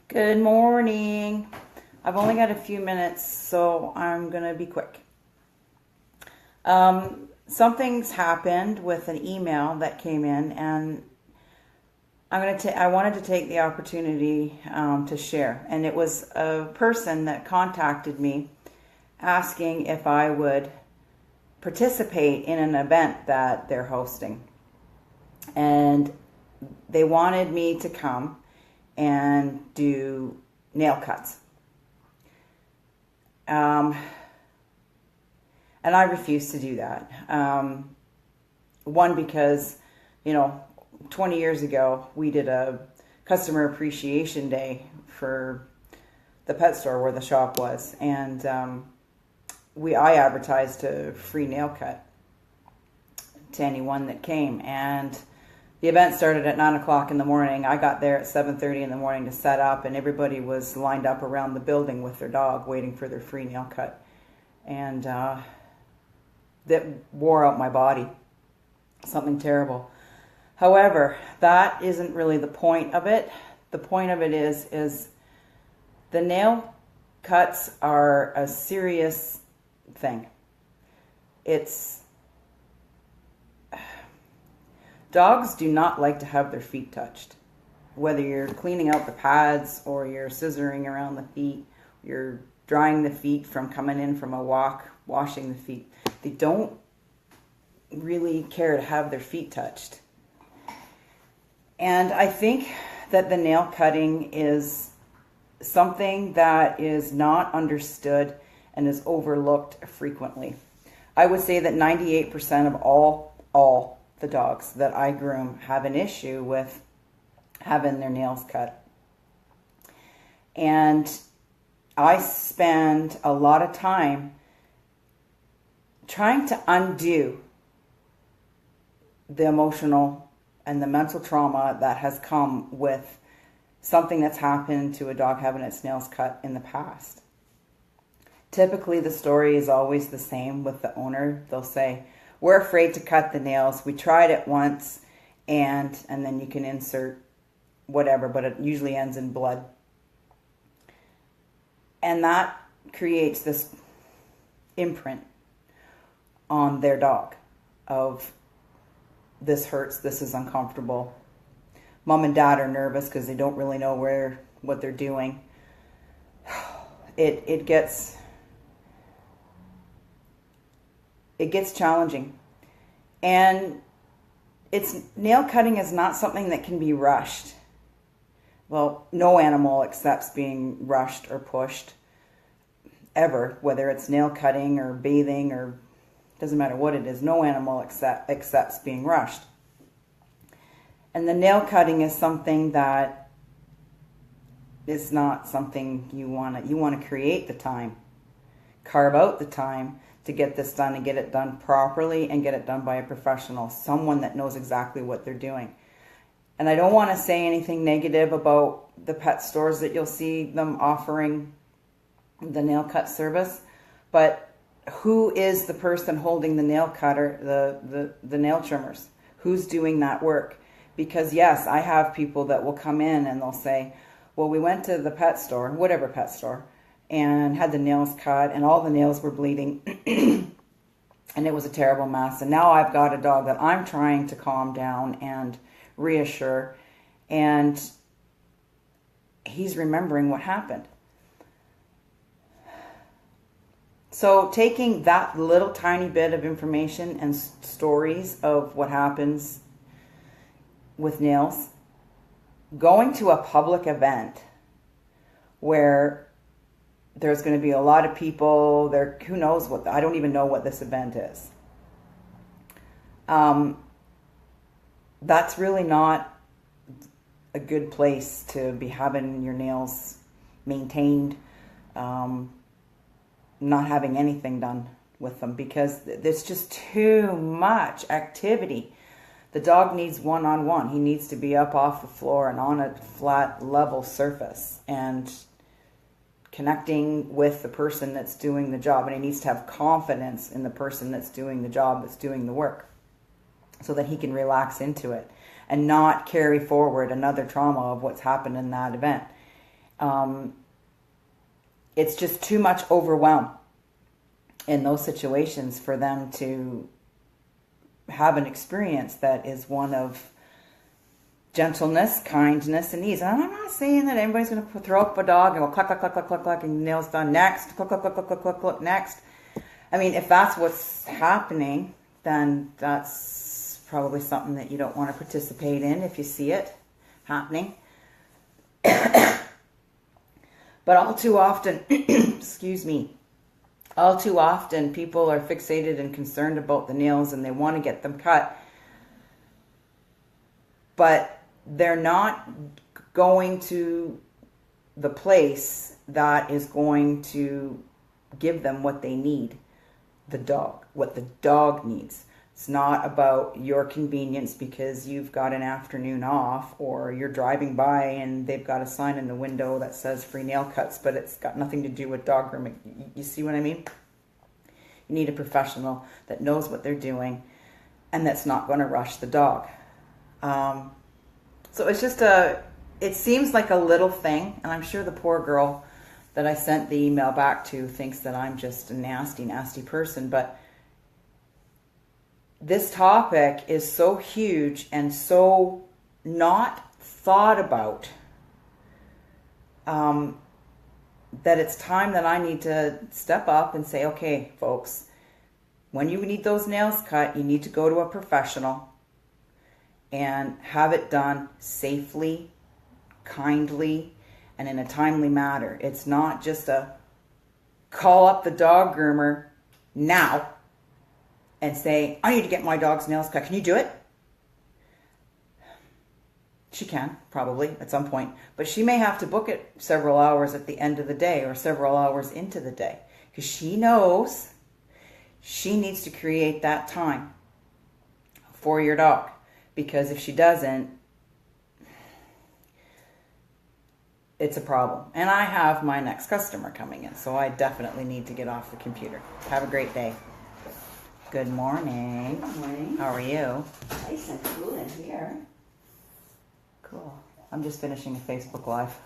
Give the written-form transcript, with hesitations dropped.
Good morning. I've only got a few minutes, so I'm going to be quick. Something's happened with an email that came in, and I wanted to take the opportunity to share. And it was a person that contacted me asking if I would participate in an event that they're hosting. And they wanted me to come and do nail cuts. And I refused to do that. One, because, 20 years ago, we did a customer appreciation day for the pet store where the shop was. And I advertised a free nail cut to anyone that came. And the event started at 9 o'clock in the morning. I got there at 7:30 in the morning to set up, and everybody was lined up around the building with their dog waiting for their free nail cut. And that wore out my body. Something terrible. However, that isn't really the point of it. The point of it is the nail cuts are a serious thing. Dogs do not like to have their feet touched. Whether you're cleaning out the pads or you're scissoring around the feet, you're drying the feet from coming in from a walk, washing the feet. They don't really care to have their feet touched. And I think that the nail cutting is something that is not understood and is overlooked frequently. I would say that 98% of all the dogs that I groom have an issue with having their nails cut. And I spend a lot of time trying to undo the emotional and the mental trauma that has come with something that's happened to a dog having its nails cut in the past. Typically, the story is always the same with the owner. They'll say, "We're afraid to cut the nails. We tried it once," and then you can insert whatever, but it usually ends in blood. And that creates this imprint on their dog of, this hurts, this is uncomfortable. Mom and dad are nervous because they don't really know what they're doing. It gets challenging. And nail cutting is not something that can be rushed. Well, no animal accepts being rushed or pushed ever, whether it's nail cutting or bathing, or doesn't matter what it is. No animal accepts being rushed. And the nail cutting is something that is not something you want to create the time, carve out the time to get this done and get it done properly and get it done by a professional, someone that knows exactly what they're doing. And I don't want to say anything negative about the pet stores that you'll see them offering the nail cut service, but who is the person holding the nail cutter, the nail trimmers? Who's doing that work? Because yes, I have people that will come in and they'll say, "Well, we went to the pet store, whatever pet store, and had the nails cut and all the nails were bleeding and it was a terrible mess. And now I've got a dog that I'm trying to calm down and reassure, and he's remembering what happened." So taking that little tiny bit of information and stories of what happens with nails, going to a public event where there's going to be a lot of people there, who knows I don't even know what this event is. That's really not a good place to be having your nails maintained, not having anything done with them, because there's just too much activity. The dog needs one-on-one. He needs to be up off the floor and on a flat, level surface and connecting with the person that's doing the job. And he needs to have confidence in the person that's doing the job, that's doing the work, so that he can relax into it and not carry forward another trauma of what's happened in that event. It's just too much overwhelm in those situations for them to have an experience that is one of gentleness, kindness, and ease. And I'm not saying that everybody's going to throw up a dog and go cluck, cluck, cluck, cluck, cluck, cluck, and nails done next, cluck, cluck, cluck, cluck, cluck, cluck, cluck, next. I mean, if that's what's happening, then that's probably something that you don't want to participate in if you see it happening. But all too often, excuse me, all too often people are fixated and concerned about the nails and they want to get them cut. But they're not going to the place that is going to give them what they need, what the dog needs. It's not about your convenience because you've got an afternoon off or you're driving by and they've got a sign in the window that says free nail cuts, but it's got nothing to do with dog grooming. You see what I mean? You need a professional that knows what they're doing and that's not going to rush the dog. So it's just it seems like a little thing, and I'm sure the poor girl that I sent the email back to thinks that I'm just a nasty, nasty person, but this topic is so huge and so not thought about that it's time that I need to step up and say, okay, folks, when you need those nails cut, you need to go to a professional and have it done safely, kindly, and in a timely manner. It's not just a call up the dog groomer now and say, I need to get my dog's nails cut. Can you do it? She can, probably, at some point. But she may have to book it several hours at the end of the day or several hours into the day because she knows she needs to create that time for your dog. Because if she doesn't, it's a problem. And I have my next customer coming in, so I definitely need to get off the computer. Have a great day. Good morning. Good morning. How are you? Nice and cool in here. Cool. I'm just finishing a Facebook Live.